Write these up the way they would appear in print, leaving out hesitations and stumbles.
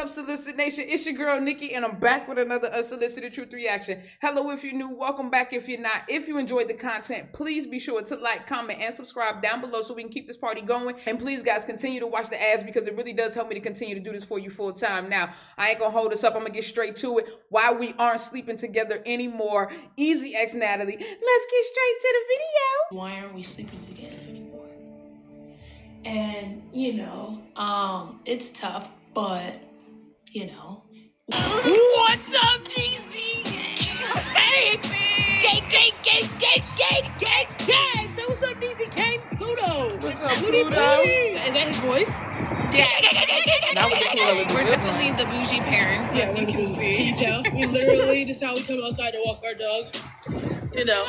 up, Solicit Nation? It's your girl, Nikki, and I'm back with another Unsolicited Truth reaction. Hello if you're new, welcome back if you're not. If you enjoyed the content, please be sure to like, comment, and subscribe down below so we can keep this party going. And please, guys, continue to watch the ads because it really does help me to continue to do this for you full time. Now, I ain't gonna hold us up. I'm gonna get straight to it. Why we aren't sleeping together anymore. EZEE X Natalie. Let's get straight to the video. Why aren't we sleeping together anymore? And, you know, it's tough, but, you know. What's up, EZEE? Hey, gang. So what's up, EZEE? Came Pluto. What's up, Pluto? Is that his voice? Yeah. We're definitely the bougie parents, as you can see. Can you tell? We literally, this is how we come outside to walk our dog. You know,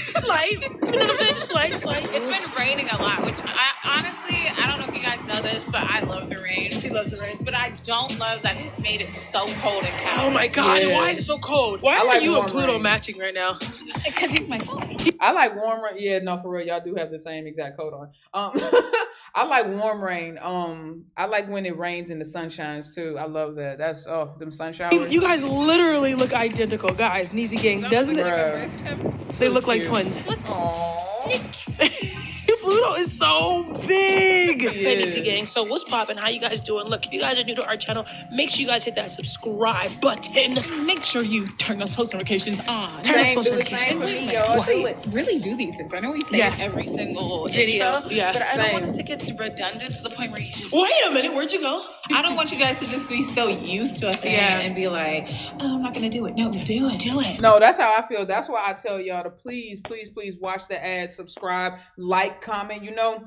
slight. You know what I'm saying? Just slight. It's been raining a lot, which honestly, I don't know if you guys know this, but I love the rain. She loves the rain. But I don't love that it's made it so cold and cold. Oh my God, Why is it so cold? Why are you and Pluto matching right now? Because he's my son. I like warm rain. Yeah, no, for real, y'all do have the same exact coat on. I like warm rain. I like when it rains and the sun shines too. I love that. That's them sun showers. You guys literally look identical, guys. EZEE gang, doesn't it? They look like twins. Pluto is so big. Hey, EZEE gang. So what's poppin'? How you guys doing? Look, if you guys are new to our channel, make sure you guys hit that subscribe button. Make sure you turn those post notifications on. Turn those post notifications on. I should really do these things. I know we say it every single video, but I don't want it to get redundant to the point where you just... Wait a minute, where'd you go? I don't want you guys to just be so used to us saying it and be like, oh, I'm not gonna do it. No, do it. No, that's how I feel. That's why I tell y'all to please watch the ads, subscribe, like, comment. You know,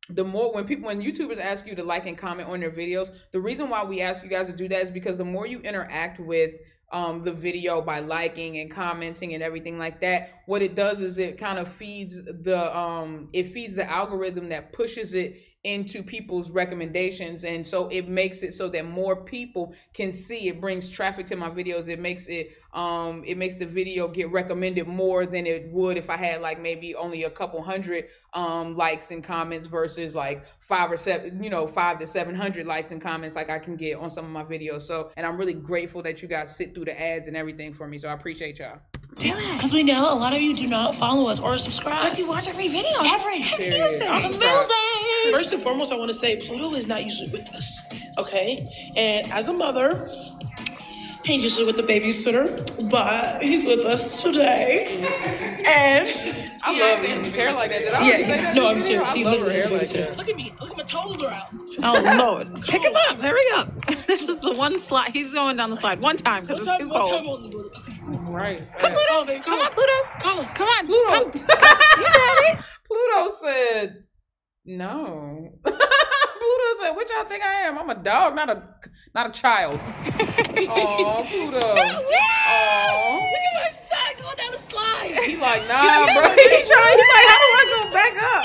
the more when YouTubers ask you to like and comment on their videos, the reason why we ask you guys to do that is because the more you interact with the video by liking and commenting and everything like that, what it does is it kind of feeds the algorithm that pushes it into people's recommendations, and so it makes it so that more people can see. It brings traffic to my videos. It makes the video get recommended more than it would if I had like maybe only a couple hundred likes and comments versus like 5 to 700 likes and comments like I can get on some of my videos. So, and I'm really grateful that you guys sit through the ads and everything for me, so I appreciate y'all. Because we know a lot of you do not follow us or subscribe. But you watch every video. Amazing. First and foremost, I want to say Pluto is not usually with us, okay? And as a mother, he's usually with the babysitter, but he's with us today. And I love EZEE hair like that. Did I say that? No, I'm serious. He love her literally hair like babysitter. that. Look at me. Look at my toes are out. Oh Lord! Pick him up. Hurry up. This is the one slide. He's going down the slide one time because it's too cold. Right. Come on, Pluto. Come on, Pluto. You said it. Pluto said no. Pluto said, "What y'all think I am? I'm a dog, not a child." Oh, Pluto. Oh, look at my son going down the slide. He like, nah, bro. He trying. He like, how do I go back up?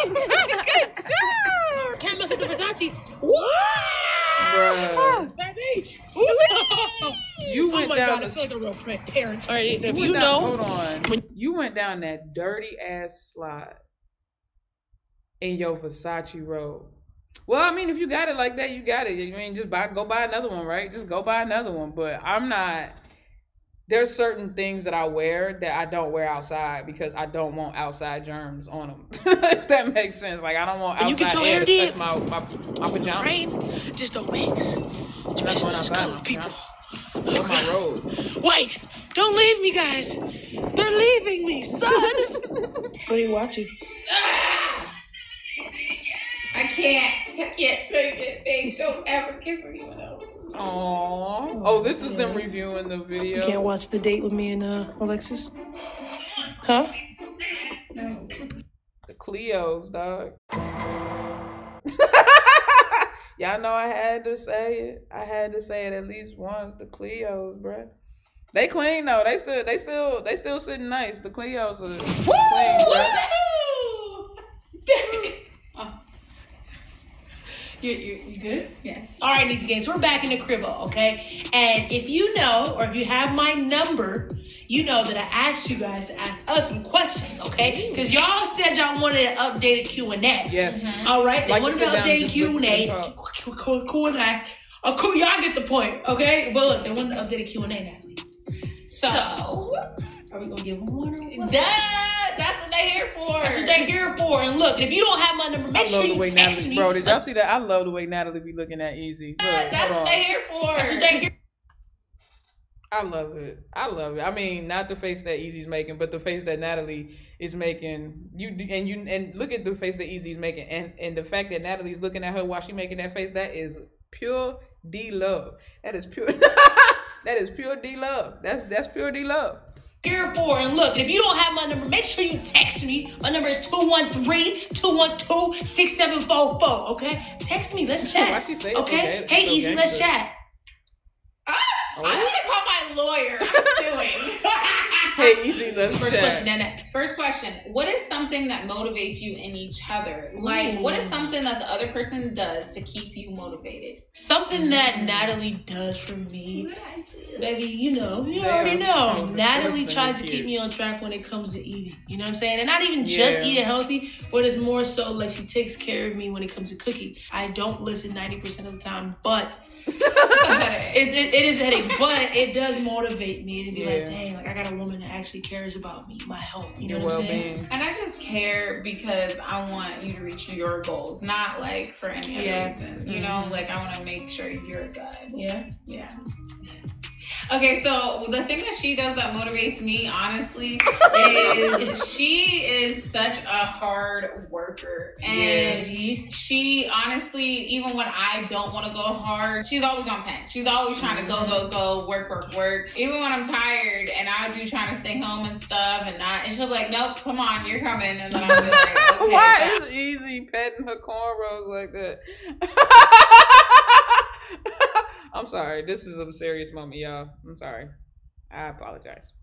Good job. Can't mess with the Versace. Bruh. Baby. You went down. I feel like a real parent. All right, if you know, hold on. You went down that dirty ass slide in your Versace robe. Well, I mean, if you got it like that, you got it. I mean, just go buy another one, right? Just go buy another one. But I'm not. There's certain things that I wear that I don't wear outside because I don't want outside germs on them. If that makes sense. Like, I don't want outside air to touch my pajamas. Rain, just don't mix. Not going outside. People. On my road. Wait! Don't leave me, guys. They're leaving me, son. What are you watching? I can't take it. Don't ever kiss anyone else. Aww. Oh, this is them reviewing the video. You can't watch The Date with me and Alexis? Huh? No. The Cleos, dog. Y'all know I had to say it. I had to say it at least once. The Cleos, bruh. They clean though. They still sitting nice. The Cleos are clean, bruh. You good? Yes. All right, EZEE gang. So we're back in the cribbo, okay? And if you know, or if you have my number, you know that I asked you guys to ask us some questions, okay? Because y'all said y'all wanted an updated Q&A. Yes. All right. They Like wanted an updated Q&A. Oh, cool. Y'all get the point, okay? Well, look, they want to update a Q&A, Natalie. So are we gonna give them one or what? That's what they're here for. That's what they're here for. And look, if you don't have my number, make sure you text me. Bro, did y'all see that? I love the way Natalie be looking at EZEE. Look, that's what they're here for. That's what they're here. I love it. I mean, not the face that EZEE's making, but the face that Natalie is making. And look at the face that EZEE's making, and the fact that Natalie's looking at her while she making that face. That is pure D love. That is pure. That is pure D love. That's pure D love. Here for, and look, if you don't have my number, make sure you text me. My number is 213-212-6744. Okay, text me. Let's chat. Why she say okay? Hey, EZEE, let's chat. I'm gonna call my lawyer. I'm suing. Hey, EZEE, let's First chat. question, Nana. First question. What is something that motivates you in each other? Like, what is something that the other person does to keep you motivated? Something that Natalie does for me. Baby, you already know. Natalie tries to keep me on track when it comes to eating. You know what I'm saying? And not even just eating healthy, but it's more so like she takes care of me when it comes to cooking. I don't listen 90% of the time, but it's a headache. It is a headache, but it does motivate me to be like, dang, like I got a woman that actually cares about me, my health. You know what I'm saying? And I just care because I want you to reach your goals, not like for any other reason. You know, like I want to make sure you're good. Yeah. Okay, so the thing that she does that motivates me, honestly, is she is such a hard worker. And she, honestly, even when I don't want to go hard, she's always on 10. She's always trying to go, work. Even when I'm tired and I would be trying to stay home and stuff and she'll be like, nope, come on, you're coming. And then I'll be like, okay. Why is EZEE petting her cornrows like that? I'm sorry. This is a serious moment, y'all. I'm sorry. I apologize.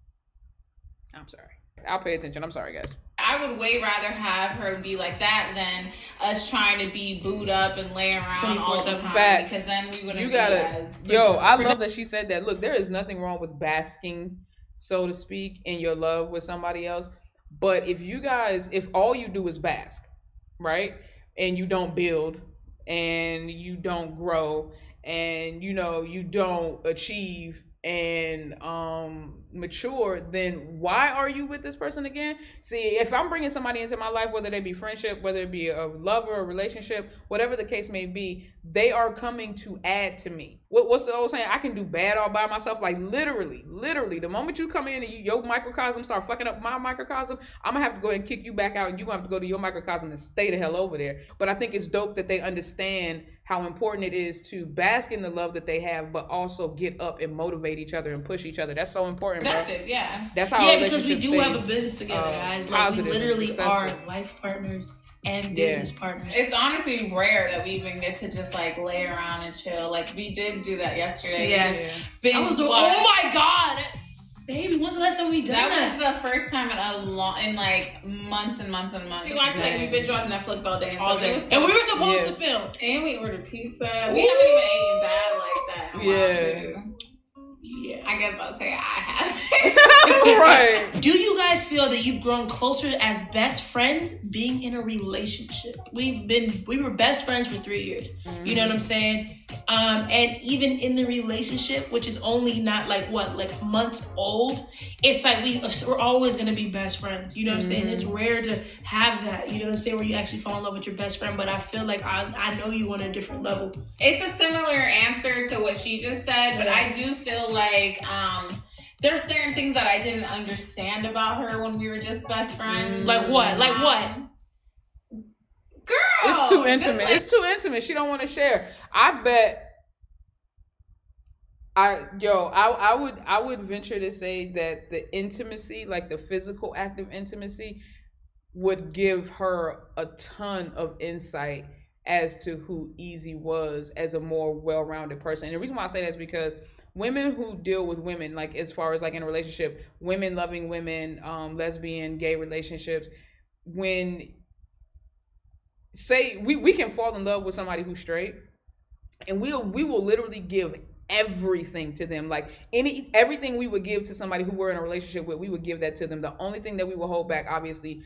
I'm sorry. I'll pay attention. I'm sorry, guys. I would way rather have her be like that than us trying to be booed up and lay around all the time. Facts. Because then we wouldn't be as... Yo, I love that she said that. Look, there is nothing wrong with basking, so to speak, in your love with somebody else. But if all you do is bask, right? And you don't build and you don't grow and you don't achieve and mature, then why are you with this person again? See, if I'm bringing somebody into my life, whether they be friendship, whether it be a lover, a relationship, whatever the case may be, they are coming to add to me. What's the old saying? I can do bad all by myself. Like literally, the moment you come in and your microcosm start fucking up my microcosm, I'm gonna have to go ahead and kick you back out, and you're gonna have to go to your microcosm and stay the hell over there. But I think it's dope that they understand how important it is to bask in the love that they have, but also get up and motivate each other and push each other. That's so important, bro. That's it, yeah. That's how because we do have a business together, guys. Like we literally are life partners and business partners. It's honestly rare that we even get to just like lay around and chill. Like we did do that yesterday. I was oh my god. Baby, when's the last time we did that? That was the first time in like months and months and months. We watched we binge watched Netflix all day and all day. And we were supposed to film. And we ordered pizza. We haven't even eaten bad like that. I guess I'll say I have. Right. Do you guys feel that you've grown closer as best friends being in a relationship? We were best friends for 3 years. You know what I'm saying? And even in the relationship, which is only not like months old, it's like we're always gonna be best friends. You know what I'm saying? It's rare to have that, you know what I'm saying, where you actually fall in love with your best friend. But I feel like I know you on a different level. It's a similar answer to what she just said, but I do feel like there are certain things that I didn't understand about her when we were just best friends. Like what? Girl, it's too intimate. It's too intimate. She don't want to share. I bet. I would venture to say that the intimacy, like the physical act of intimacy, would give her a ton of insight as to who EZEE was as a more well-rounded person. And the reason why I say that is because women who deal with women, like as far as like in a relationship, women loving women, lesbian, gay relationships, when say we can fall in love with somebody who's straight, and we will literally give everything to them. Like everything we would give to somebody who we're in a relationship with, we would give that to them. The only thing that we will hold back, obviously,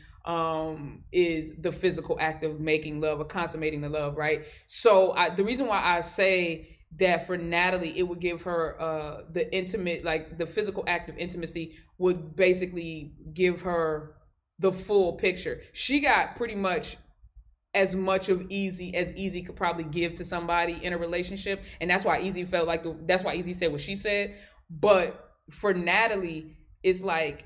is the physical act of making love or consummating the love, right? So the reason why I say that for Natalie, it would give her the intimate, like the physical act of intimacy would basically give her the full picture. She got pretty much as much of EZEE as EZEE could probably give to somebody in a relationship, and that's why EZEE felt like that's why EZEE said what she said. But for Natalie, it's like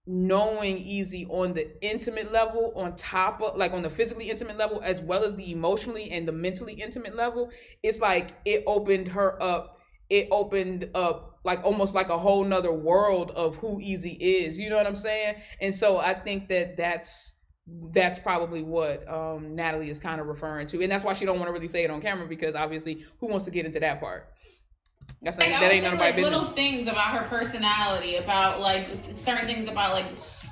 knowing EZEE on the intimate level, on top of, like, on the physically intimate level, as well as the emotionally and the mentally intimate level. It's like it opened her up. It opened up like almost like a whole nother world of who EZEE is. You know what I'm saying? And so I think that that's probably what Natalie is kind of referring to, and that's why she don't want to really say it on camera, because obviously, who wants to get into that part? That's like, that ain't none of my business. Little things about her personality, about like certain things about like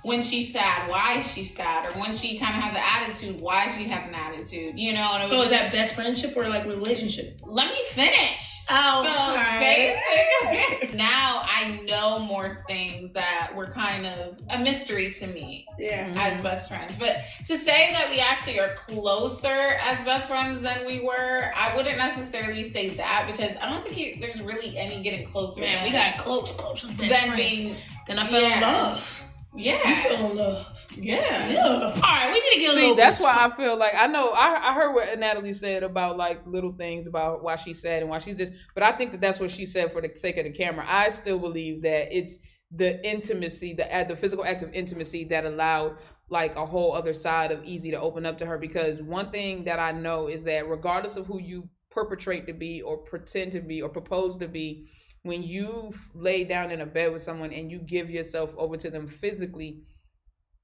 when she's sad, why she's sad, or when she kind of has an attitude, why she has an attitude, you know? And so is that best friendship or like relationship? Let me finish. Oh, so basic. Now I know more things that were kind of a mystery to me as best friends. But to say that we actually are closer as best friends than we were, I wouldn't necessarily say that, because I don't think there's really any getting closer. Man, we got close as best friends. Then I fell in love. Yeah. You fell in love. Yeah. All right, we need to get a little. That's why I feel like I know I heard what Natalie said about like little things about why she said and why she's this, but I think that that's what she said for the sake of the camera. I still believe that it's the intimacy, the physical act of intimacy that allowed like a whole other side of EZEE to open up to her. Because one thing that I know is that regardless of who you perpetrate to be or pretend to be or propose to be, when you lay down in a bed with someone and you give yourself over to them physically,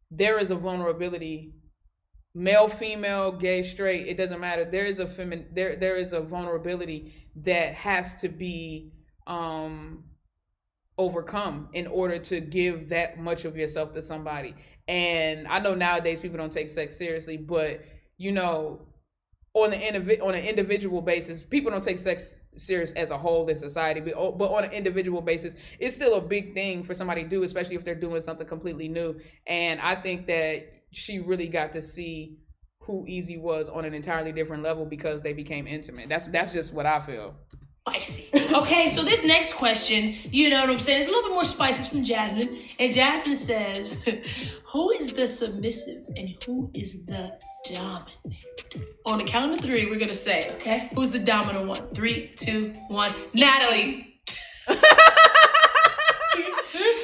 there is a vulnerability. Male, female, gay, straight, it doesn't matter. There is a there is a vulnerability that has to be overcome in order to give that much of yourself to somebody. And I know nowadays people don't take sex seriously, but you know, on an individual basis, people don't take sex serious as a whole in society, but on an individual basis, it's still a big thing for somebody to do, especially if they're doing something completely new. And I think that she really got to see who EZEE was on an entirely different level because they became intimate. That's just what I feel. Spicy. Okay, so this next question, you know what I'm saying, it's a little bit more spicy. It's from Jasmine, and Jasmine says, who is the submissive and who is the dominant? On the count of 3, we're gonna say, okay, who's the dominant one? 3, 2, 1. Natalie.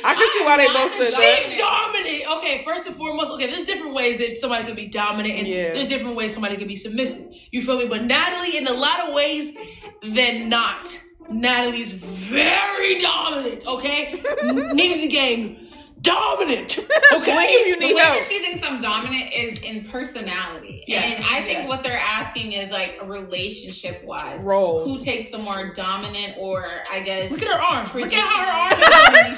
I can see why they both said that. She's dominant. Okay, first and foremost, okay, there's different ways that somebody could be dominant, and there's different ways somebody could be submissive. You feel me? But Natalie, in a lot of ways, than not, Natalie's very dominant. Okay, niggas gang. Dominant. Okay. If you need the way help. that she thinks I'm dominant is in personality. Yeah. And I think what they're asking is like relationship wise. Roles. Who takes the more dominant, or I guess. Look at her arm. Look at how her arm is.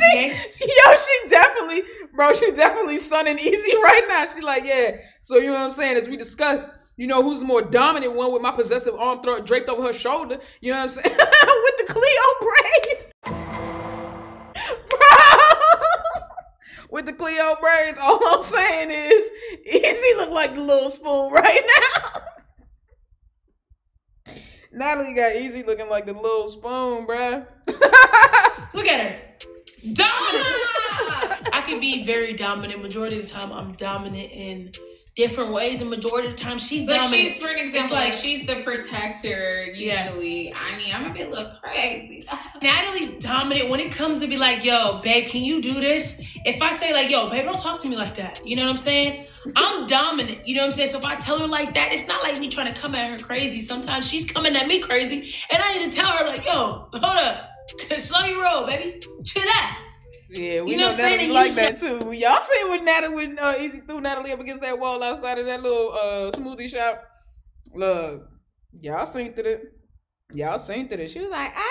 She definitely sunning EZEE right now. She like, yeah. So you know what I'm saying? As we discussed, you know, who's the more dominant one with my possessive arm draped over her shoulder? You know what I'm saying? With the Cleo braids. With the Cleo braids, all I'm saying is EZEE look like the little spoon right now. Natalie got EZEE looking like the little spoon, bruh. Look at her. Dominant. I can be very dominant. Majority of the time, I'm dominant in different ways, and majority of the time, she's dominant. She's, for an example, like she's the protector usually. Yeah. I mean, I'm gonna be a little crazy. Natalie's dominant when it comes to be like, yo, babe, can you do this? If I say like, yo, babe, don't talk to me like that. You know what I'm saying? I'm dominant. You know what I'm saying? So if I tell her like that, it's not like me trying to come at her crazy. Sometimes she's coming at me crazy, and I need to tell her like, yo, hold up, slow your roll, baby, chill out. Yeah, we know Natalie like that too. Y'all see when EZEE threw Natalie up against that wall outside of that little smoothie shop. Look, y'all seen through it. Y'all seen through it. She was like, okay.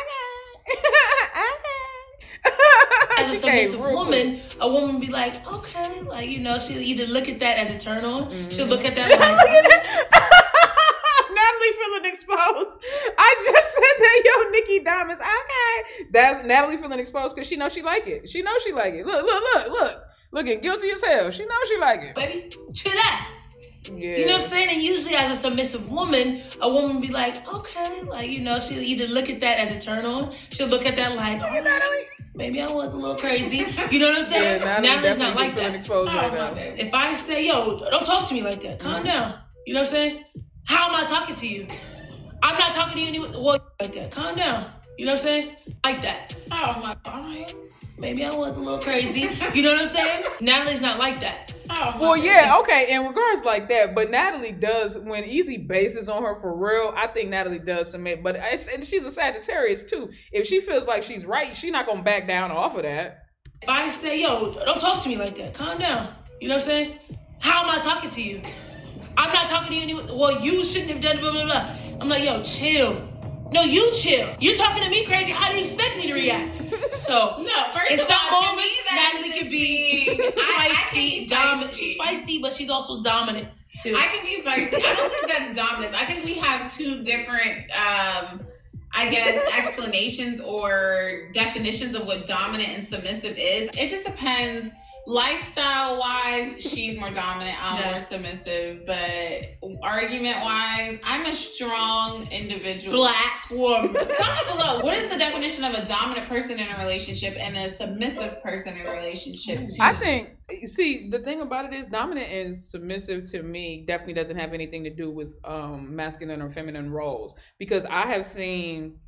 As a submissive woman, a woman be like, okay, like, you know, she'll either look at that as a turn on. Mm-hmm. She'll look at that like, Natalie feeling exposed. I just said that, yo, Nikki Diamonds. Okay. That's Natalie feeling exposed because she knows she like it. She knows she like it. Look. Looking guilty as hell. She knows she like it. Baby, chill out. Yeah. You know what I'm saying? And usually as a submissive woman, a woman be like, okay, like, you know, she'll either look at that as a turn on. She'll look at that like, maybe I was a little crazy. You know what I'm saying? Yeah, Natalie's not like that. Right now. If I say, yo, don't talk to me like that. Calm down. You know what I'm saying? How am I talking to you? I'm not talking to you anyway. Well, like that. Calm down. You know what I'm saying? Like that. Oh my God. Maybe I was a little crazy. You know what I'm saying? Natalie's not like that. Well, yeah, okay, in regards like that, but Natalie does, when EZEE bases on her for real, I think Natalie does submit, but and she's a Sagittarius too. If she feels like she's right, she's not gonna back down off of that. If I say, yo, don't talk to me like that. Calm down. You know what I'm saying? How am I talking to you? I'm not talking to you anyway. Well, you shouldn't have done blah, blah, blah. I'm like, yo, chill. No, you chill. You're talking to me crazy. How do you expect me to react? So, no, first in of some all, moments, Natalie can be feisty, dominant. She's feisty, but she's also dominant too. I can be feisty. I don't think that's dominance. I think we have two different, I guess, explanations or definitions of what dominant and submissive is. It just depends. Lifestyle wise, she's more dominant, I'm more submissive, but argument wise, I'm a strong individual. Black woman. Comment below, what is the definition of a dominant person in a relationship and a submissive person in a relationship too? I think, see, the thing about it is dominant and submissive to me definitely doesn't have anything to do with masculine or feminine roles, because I have seen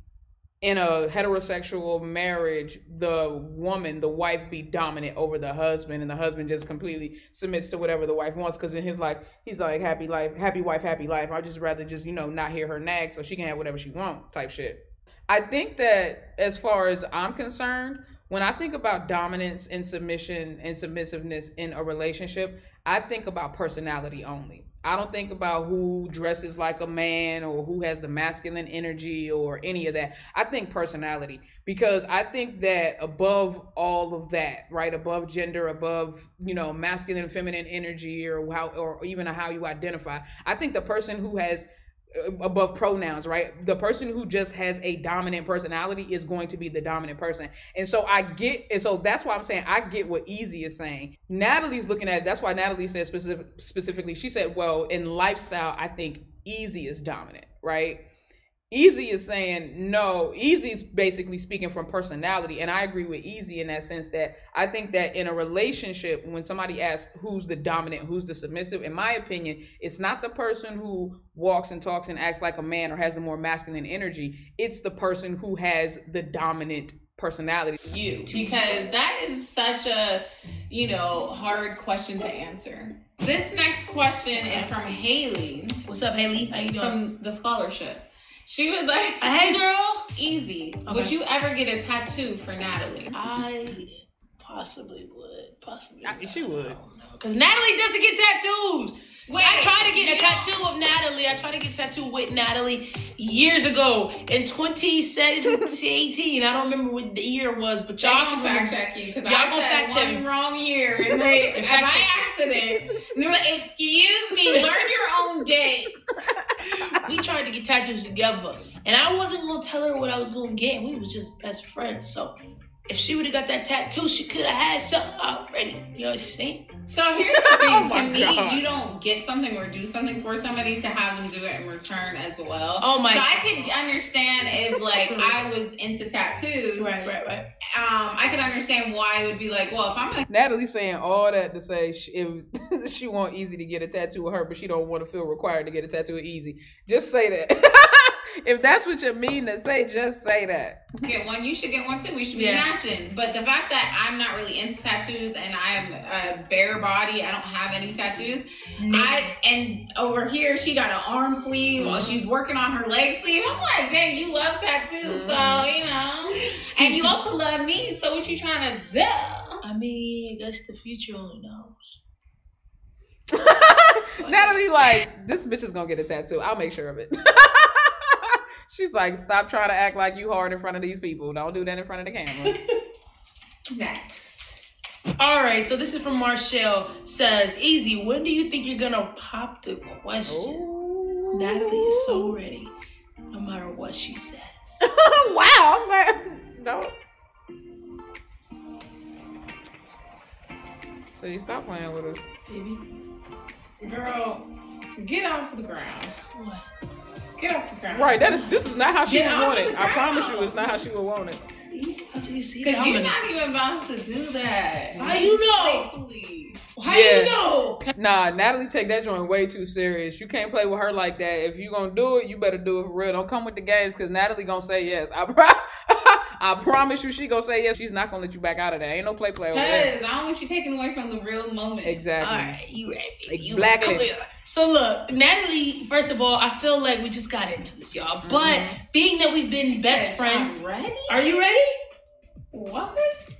in a heterosexual marriage, the woman, the wife, be dominant over the husband, and the husband just completely submits to whatever the wife wants, because in his life, he's like, happy life, happy wife, happy life. I'd just rather just, you know, not hear her nag so she can have whatever she wants type shit. I think that as far as I'm concerned, when I think about dominance and submission and submissiveness in a relationship, I think about personality only. I don't think about who dresses like a man or who has the masculine energy or any of that. I think personality, because I think that above all of that, right, above gender, above, you know, masculine and feminine energy or how, or even how you identify, I think the person who has above pronouns, right, the person who just has a dominant personality is going to be the dominant person. And so so that's why I'm saying I get what EZEE is saying. Natalie's looking at, that's why Natalie said specifically, she said, well, in lifestyle, I think EZEE is dominant, right? EZEE is saying no. EZEE's basically speaking from personality, and I agree with EZEE in that sense, that I think that in a relationship, when somebody asks who's the dominant, who's the submissive, in my opinion, it's not the person who walks and talks and acts like a man or has the more masculine energy. It's the person who has the dominant personality. Because that is such a, you know, hard question to answer. This next question is from Haley. What's up, Haley? How you doing? From the scholarship. She would like, hey girl, EZEE. Okay. Would you ever get a tattoo for Natalie? I possibly would. She would. Because Natalie doesn't get tattoos. Wait, I tried to get a tattoo of Natalie. I tried to get a tattoo with Natalie years ago in 2018. I don't remember what the year was, but y'all can fact check you, because I said one wrong year and they, by accident. And they were like, excuse me, learn your own dates. We tried to get tattoos together, and I wasn't going to tell her what I was going to get. We was just best friends, so if she would have got that tattoo, she could have had something already. You know what I'm saying? So here's the thing. To me, you don't get something or do something for somebody to have them do it in return as well. Oh my! So I could understand if, like, I was into tattoos. Right. I could understand why it would be like, well, if I'm like Natalie saying all that to say if she want EZEE to get a tattoo of her, but she don't want to feel required to get a tattoo of EZEE. Just say that. If that's what you mean to say, just say that. Get one, you should get one too. We should be matching. But the fact that I'm not really into tattoos and I am a bare body, I don't have any tattoos. And over here she got an arm sleeve while she's working on her leg sleeve. I'm like, dang, you love tattoos, so you know. And you also love me, so what you trying to do? I mean, I guess the future only knows. Natalie like, this bitch is gonna get a tattoo. I'll make sure of it. She's like, stop trying to act like you hard in front of these people. Don't do that in front of the camera. Next. All right, so this is from Marshall. Says, EZEE, when do you think you're gonna pop the question? Ooh. Natalie is so ready, no matter what she says. Wow, man. Don't. So you stop playing with us, baby. Girl, get off the ground. What? Get off the ground. Right, this is not how she would want it. I promise you, it's not how she would want it. Because you're not even about to do that. How you know? Playfully. How you know? Nah, Natalie take that joint way too serious. You can't play with her like that. If you gonna do it, you better do it for real. Don't come with the games because Natalie gonna say yes. I promise you she gonna say yes. She's not gonna let you back out of that. Ain't no play over there. Because I don't want you taking away from the real moment. Exactly. All right, you right. Exactly. So look, Natalie, first of all, I feel like we just got into this, y'all. But being that we've been best friends. Ready? Are you ready? What?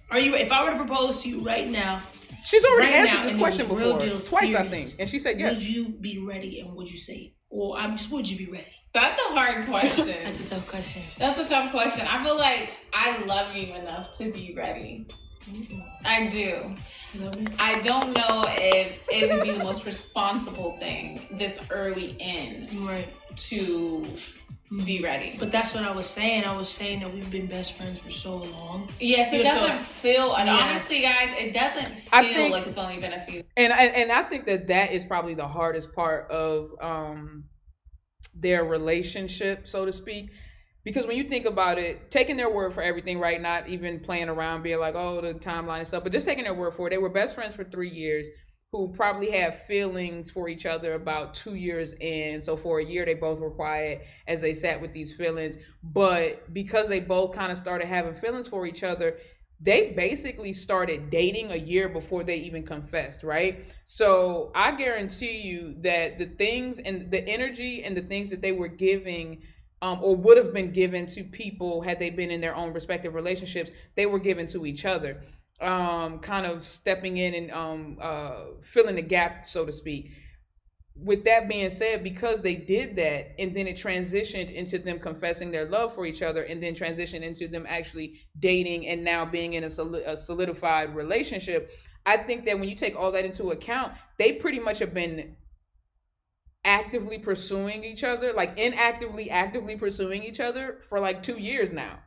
Are you ready? If I were to propose to you right now. She's already right answered now, this question before. Twice, serious, I think. And she said yes. Would you be ready and would you say, or would you be ready? That's a hard question. That's a tough question. That's a tough question. I feel like I love you enough to be ready. I do. I don't know if it would be the most responsible thing this early in to be ready. But that's what I was saying. I was saying that we've been best friends for so long. Yes, it doesn't feel, and honestly, guys, it doesn't feel like it's only been a few. And I think that is probably the hardest part of their relationship, so to speak. Because when you think about it, taking their word for everything, right? Not even playing around, being like, oh, the timeline and stuff, but just taking their word for it. They were best friends for 3 years, who probably have feelings for each other about 2 years in. So for a year, they both were quiet as they sat with these feelings. But because they both kind of started having feelings for each other, they basically started dating a year before they even confessed, right? So I guarantee you that the things and the energy and the things that they were giving or would have been given to people had they been in their own respective relationships, they were given to each other, kind of stepping in and filling the gap, so to speak. With that being said, because they did that and then it transitioned into them confessing their love for each other and then transitioned into them actually dating and now being in a solidified relationship, I think that when you take all that into account, they pretty much have been actively pursuing each other, like inactively actively pursuing each other for like 2 years now.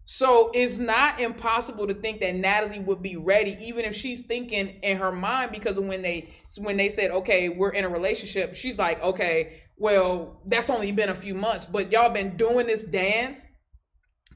So it's not impossible to think that Natalie would be ready, even if she's thinking in her mind, because of when they said, okay, we're in a relationship, she's like, okay, well, that's only been a few months, but y'all been doing this dance.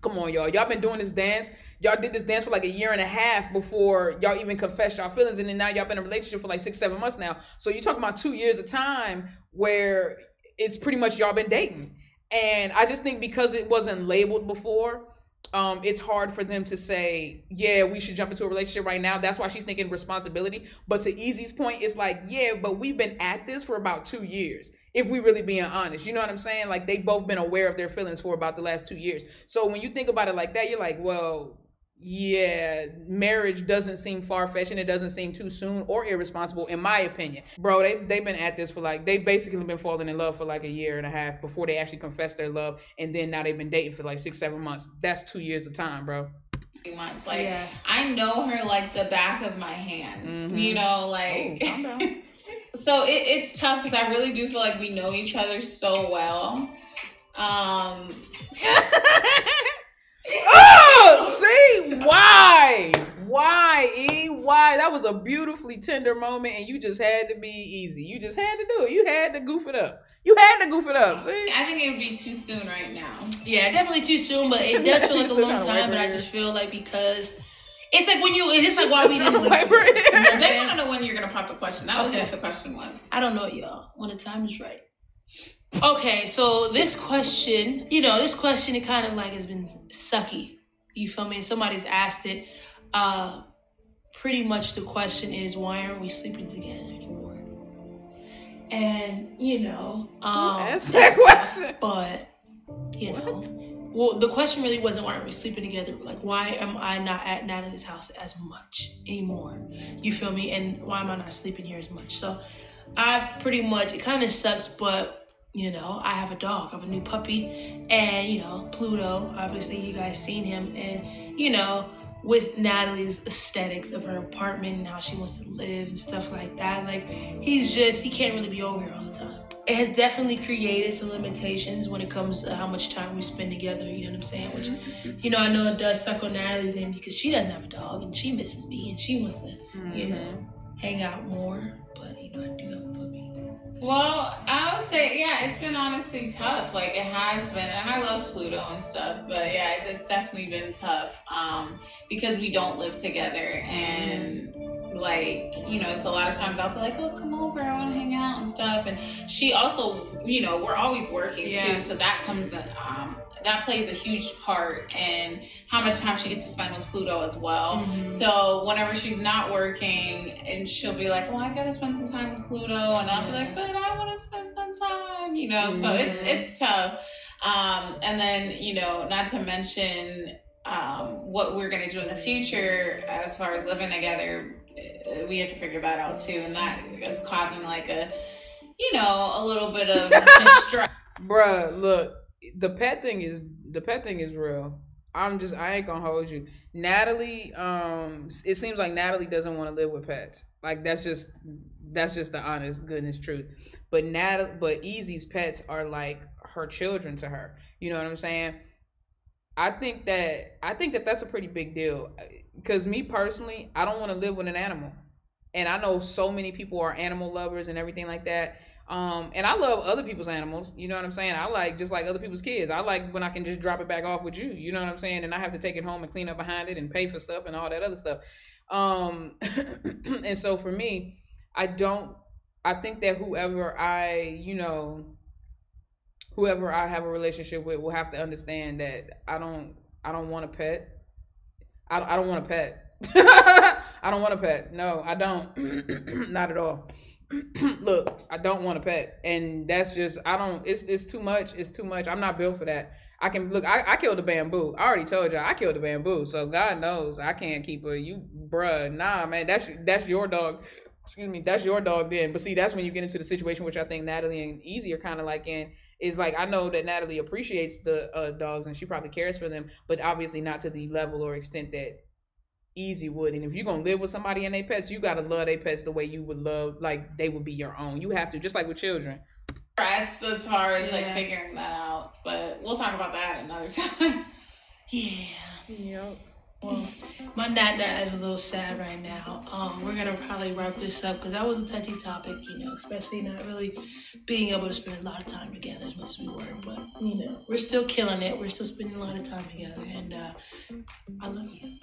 Come on, y'all. Y'all been doing this dance. Y'all did this dance for like a year and a half before y'all even confessed y'all feelings. And then now y'all been in a relationship for like 6-7 months now. So you're talking about 2 years of time where it's pretty much y'all been dating. And I just think because it wasn't labeled before, it's hard for them to say, yeah, we should jump into a relationship right now. That's why she's thinking responsibility. But to EZEE's point, it's like, yeah, but we've been at this for about 2 years. If we really being honest, you know what I'm saying? Like they've both been aware of their feelings for about the last 2 years. So when you think about it like that, you're like, well, yeah, marriage doesn't seem far-fetched and it doesn't seem too soon or irresponsible, in my opinion. Bro, they've been at this for like, they've basically been falling in love for like a year and a half before they actually confessed their love. And then now they've been dating for like 6-7 months. That's 2 years of time, bro. Months. Like, I know her like the back of my hand, you know, like, calm down. So it's tough because I really do feel like we know each other so well. Oh, see, why, E? Why? That was a beautifully tender moment, and you just had to be easy. You just had to do it. You had to goof it up. See, I think it would be too soon right now. Yeah, definitely too soon, but it does feel like a long time. But I just feel like because it's like when it's like why we didn't live through it. You know they want to know when you're gonna pop the question. That was what the question was. I don't know, y'all. When the time is right. Okay, so this question, it kind of like has been sucky. You feel me? Somebody's asked it. Pretty much the question is, why aren't we sleeping together anymore? And, that's that question. But, well, the question really wasn't why aren't we sleeping together? Like, why am I not at Natalie's house as much anymore? You feel me? And why am I not sleeping here as much? So I pretty much, it kind of sucks, but I have a dog. I have a new puppy. And, Pluto, obviously you guys seen him. And, with Natalie's aesthetics of her apartment and how she wants to live and stuff like that, like, he can't really be over here all the time. It has definitely created some limitations when it comes to how much time we spend together, you know what I'm saying? Which, I know it does suck on Natalie's end because she doesn't have a dog and she misses me and she wants to, hang out more. But, I do have a puppy. Well, I would say, yeah, it's been honestly tough. Like, it has been, and I love Pluto and stuff, but yeah, it's definitely been tough because we don't live together. And like, you know, it's a lot of times I'll be like, oh, come over, I want to hang out and stuff. And she also, you know, we're always working too, so that comes that plays a huge part in how much time she gets to spend with Pluto as well. So whenever she's not working, and she'll be like, well, I gotta spend some time with Pluto, and I'll be like, but I want to spend some time, you know. So it's tough. And then, you know, not to mention what we're gonna do in the future as far as living together. We have to figure that out too, and that is causing like a, you know, a little bit of distress. Bruh, look. The pet thing is real. I ain't gonna hold you. Natalie, it seems like Natalie doesn't want to live with pets. Like that's just the honest goodness truth. But EZEE's pets are like her children to her. You know what I'm saying? I think that that's a pretty big deal. Because me personally, I don't want to live with an animal. And I know so many people are animal lovers and everything like that. And I love other people's animals, you know what I'm saying? I like just like other people's kids. I like when I can just drop it back off with you know what I'm saying? And I have to take it home and clean up behind it and pay for stuff and all that other stuff. And so for me, I think that whoever I have a relationship with will have to understand that I don't want a pet. I don't want a pet. I don't want a pet. No, I don't. Not at all. Look, I don't want a pet, and that's just it's too much. It's too much. I'm not built for that. I killed a bamboo. I already told y'all I killed a bamboo, so God knows I can't keep her. Nah, man, that's your dog. Excuse me, that's your dog then. But see, that's when you get into the situation which I think Natalie and EZEE are kind of like in. Is like, I know that Natalie appreciates the dogs and she probably cares for them, but obviously not to the level or extent that EZEE would. And if you're gonna live with somebody and they pets, you gotta love their pets the way you would love, like they would be your own. You have to, just like with children. As far as like figuring that out, but we'll talk about that another time. Yep. Well, my nana is a little sad right now. We're gonna probably wrap this up because that was a touchy topic, you know, especially not really being able to spend a lot of time together as much as we were. But you know, we're still killing it. We're still spending a lot of time together, and I love you.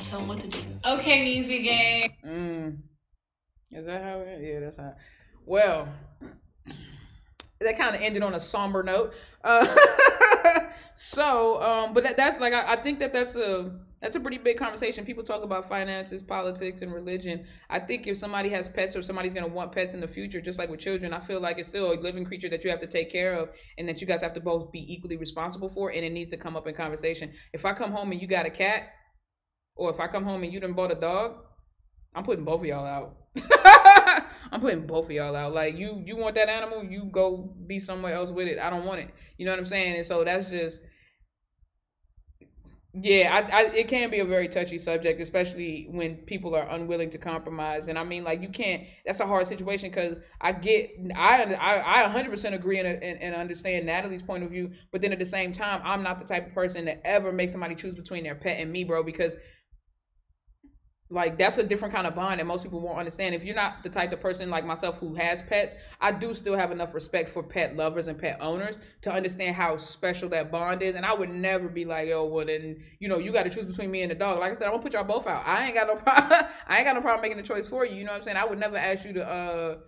Tell them what to do. Okay, music game. Is that how it is? Yeah, that's how. Well, that kind of ended on a somber note. But that's like, I think that's a pretty big conversation. People talk about finances, politics, and religion. I think if somebody has pets or somebody's going to want pets in the future, just like with children, I feel like it's still a living creature that you have to take care of and that you guys have to both be equally responsible for, and it needs to come up in conversation. If I come home and you got a cat, or if I come home and you done bought a dog, I'm putting both of y'all out. I'm putting both of y'all out. Like, you want that animal, you go be somewhere else with it. I don't want it. You know what I'm saying? And so that's just, it can be a very touchy subject, especially when people are unwilling to compromise. And I mean, like, you can't, that's a hard situation, because I 100% agree and understand Natalie's point of view, but then at the same time, I'm not the type of person that ever makes somebody choose between their pet and me, bro, because like, that's a different kind of bond that most people won't understand. If you're not the type of person like myself who has pets, I do still have enough respect for pet lovers and pet owners to understand how special that bond is. And I would never be like, yo, well, then, you know, you got to choose between me and the dog. Like I said, I'm going to put y'all both out. I ain't got no problem making the choice for you. You know what I'm saying? I would never ask you to,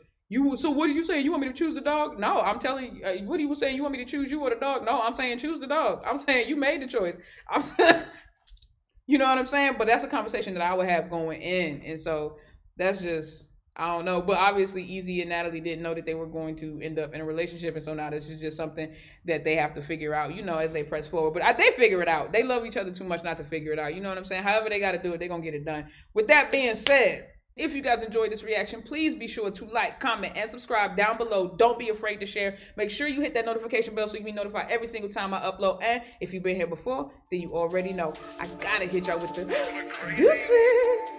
so what did you say? You want me to choose the dog? No, I'm telling you, what are you saying? You want me to choose you or the dog? No, I'm saying choose the dog. I'm saying you made the choice. I'm saying, you know what I'm saying? But that's a conversation that I would have going in. And so that's just, I don't know. But obviously EZEE and Natalie didn't know that they were going to end up in a relationship. And so now this is just something that they have to figure out, you know, as they press forward. But they figure it out. They love each other too much not to figure it out. You know what I'm saying? However they got to do it, they're going to get it done. With that being said, if you guys enjoyed this reaction, please be sure to like, comment, and subscribe down below. Don't be afraid to share. Make sure you hit that notification bell so you can be notified every single time I upload. And if you've been here before, then you already know I gotta hit y'all with the deuces.